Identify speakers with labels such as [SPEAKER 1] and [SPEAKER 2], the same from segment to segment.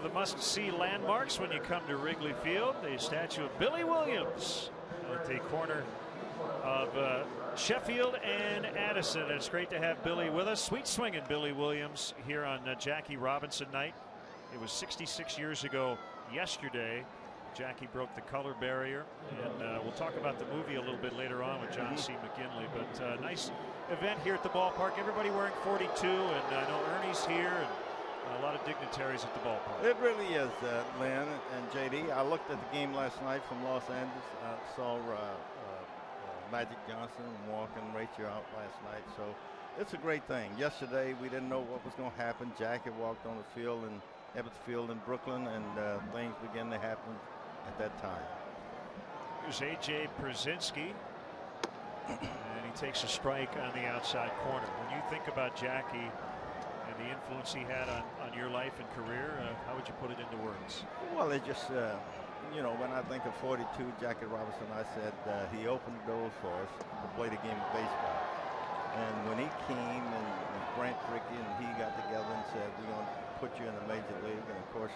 [SPEAKER 1] of the must-see landmarks when you come to Wrigley Field, the statue of Billy Williams at the corner of Sheffield and Addison. And it's great to have Billy with us. Sweet swinging Billy Williams here on Jackie Robinson night. It was 66 years ago yesterday. Jackie broke the color barrier, and we'll talk about the movie a little bit later on with John C. McGinley. But nice event here at the ballpark. Everybody wearing 42, and I know Ernie's here, and a lot of dignitaries at the ballpark.
[SPEAKER 2] It really is, Lynn and JD. I looked at the game last night from Los Angeles. I saw Magic Johnson walking Rachel out last night. So it's a great thing. Yesterday we didn't know what was going to happen. Jackie walked on the field in Ebbets Field in Brooklyn, and things began to happen at that time.
[SPEAKER 1] Here's A.J. Przinsky, and he takes a strike on the outside corner. When you think about Jackie and the influence he had on your life and career, how would you put it into words?
[SPEAKER 2] Well, it just, you know, when I think of 42, Jackie Robinson, I said he opened the doors for us to play the game of baseball. And when he came and Brent Rickey and he got together and said, we're going to put you in the major league, and of course,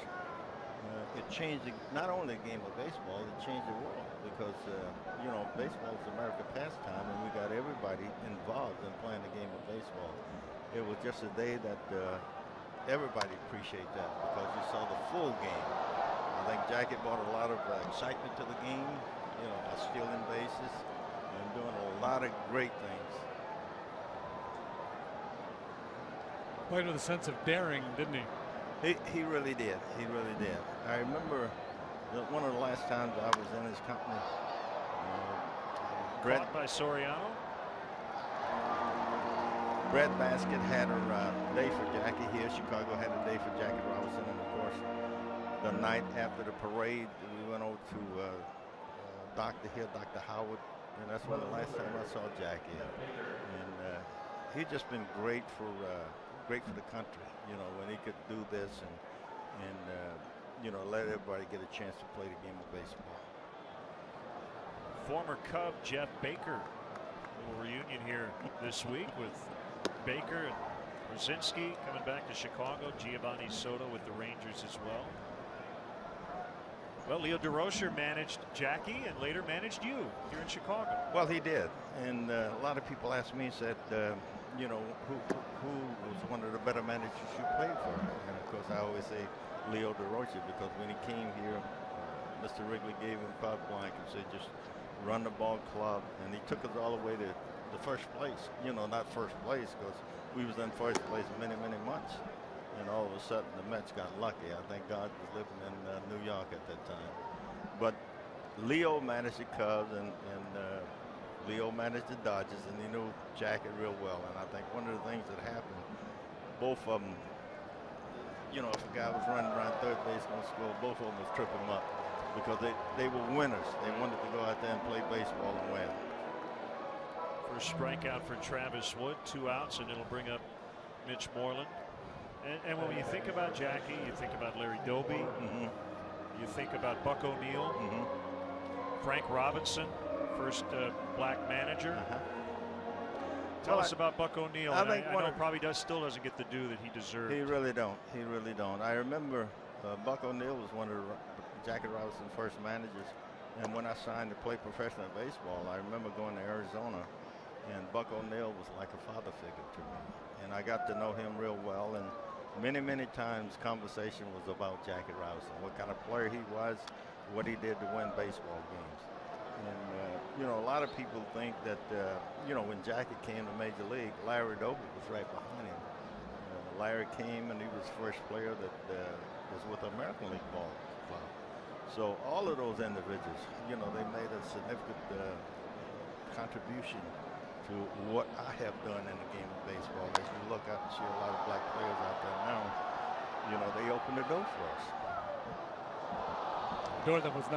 [SPEAKER 2] it changed not only the game of baseball, it changed the world, because you know, baseball is American pastime, and we got everybody involved in playing the game of baseball. It was just a day that everybody appreciated that, because you saw the full game. I think Jackie brought a lot of excitement to the game, you know, by stealing bases and doing a lot of great things.
[SPEAKER 3] Played with a sense of daring, didn't he?
[SPEAKER 2] He really did. He really did. I remember one of the last times I was in his company.
[SPEAKER 1] Caught by Soriano.
[SPEAKER 2] Brett Basket had a day for Jackie here. Chicago had a day for Jackie Robinson. And of course, the night after the parade, we went over to Dr. Howard. And that's when the last time I saw Jackie. And he'd just been great for the country, you know, when he could do this and you know, let everybody get a chance to play the game of baseball.
[SPEAKER 1] Former Cub Jeff Baker. A little reunion here this week with Baker and Przinsky coming back to Chicago. Giovanni Soto with the Rangers as well. Well, Leo DeRocher managed Jackie and later managed you here in Chicago.
[SPEAKER 2] Well, he did. And a lot of people asked me, said, you know, who was one of the better managers you played for? And of course, I always say Leo DeRocher, because when he came here, Mr. Wrigley gave him carte blanche and said, just run the ball club. And he took us all the way to the first place. You know, not first place, because we was in first place many, many months. And all of a sudden, the Mets got lucky. I think God was living in New York at that time. But Leo managed the Cubs, and Leo managed the Dodgers, and he knew Jackie real well. And I think one of the things that happened, both of them, you know, if a guy was running around third base going to score, both of them was tripping him up, because they were winners. They wanted to go out there and play baseball and win.
[SPEAKER 1] First strikeout for Travis Wood, 2 outs, and it'll bring up Mitch Moreland. And when you think about Jackie, you think about Larry Doby. You think about Buck O'Neill, Frank Robinson, first black manager. Tell us about Buck O'Neill. I know probably still doesn't get the due that he deserved.
[SPEAKER 2] He really don't. He really don't. I remember Buck O'Neill was one of Jackie Robinson's first managers. And when I signed to play professional baseball, I remember going to Arizona, and Buck O'Neill was like a father figure to me. And I got to know him real well. And many, many times conversation was about Jackie Robinson, what kind of player he was, what he did to win baseball games. And, you know, a lot of people think that, you know, when Jackie came to Major League, Larry Doby was right behind him. Larry came, and he was the first player that was with the American League Ball Club. So all of those individuals, you know, they made a significant contribution to what I have done in the game of baseball. As you look out and see a lot of black players out there now, you know, they opened the door for us.
[SPEAKER 3] Door that was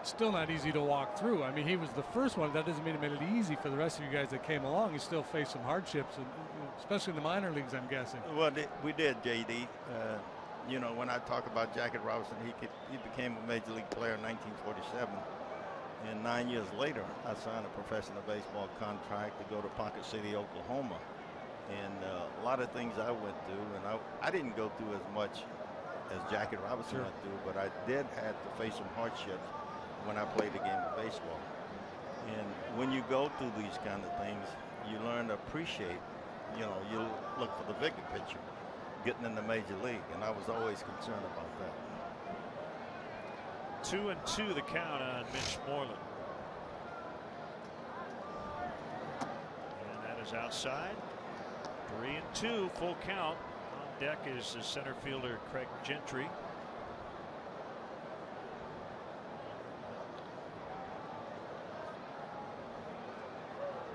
[SPEAKER 3] still not easy to walk through. I mean, he was the first one. That doesn't mean it made it easy for the rest of you guys that came along. You still faced some hardships, especially in the minor leagues, I'm guessing.
[SPEAKER 2] Well, we did, JD. You know, when I talk about Jackie Robinson, he became a Major League player in 1947. And 9 years later, I signed a professional baseball contract to go to Pocket City, Oklahoma. And a lot of things I went through, and I didn't go through as much as Jackie Robinson went through, but I did have to face some hardships when I played the game of baseball. And when you go through these kind of things, you learn to appreciate, you know, you look for the bigger picture, getting in the major league, and I was always concerned about that.
[SPEAKER 1] 2-2 the count on Mitch Moreland. And that is outside. 3-2 full count. On deck is the center fielder Craig Gentry.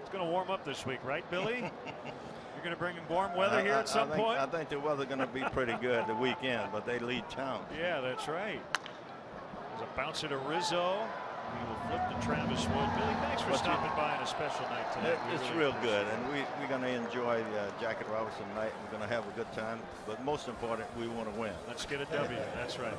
[SPEAKER 1] It's going to warm up this week, right, Billy? You're going to bring in warm weather here at some point?
[SPEAKER 2] I think the weather going to be pretty good the weekend, but they lead town.
[SPEAKER 1] Yeah, that's right. There's a bouncer to Rizzo. We will flip to Travis Wood. Billy, thanks for stopping by on a special night tonight.
[SPEAKER 2] It's real good, and we're going to enjoy the Jackie Robinson night. We're going to have a good time, but most important, we want to win.
[SPEAKER 1] Let's get a W. That's right.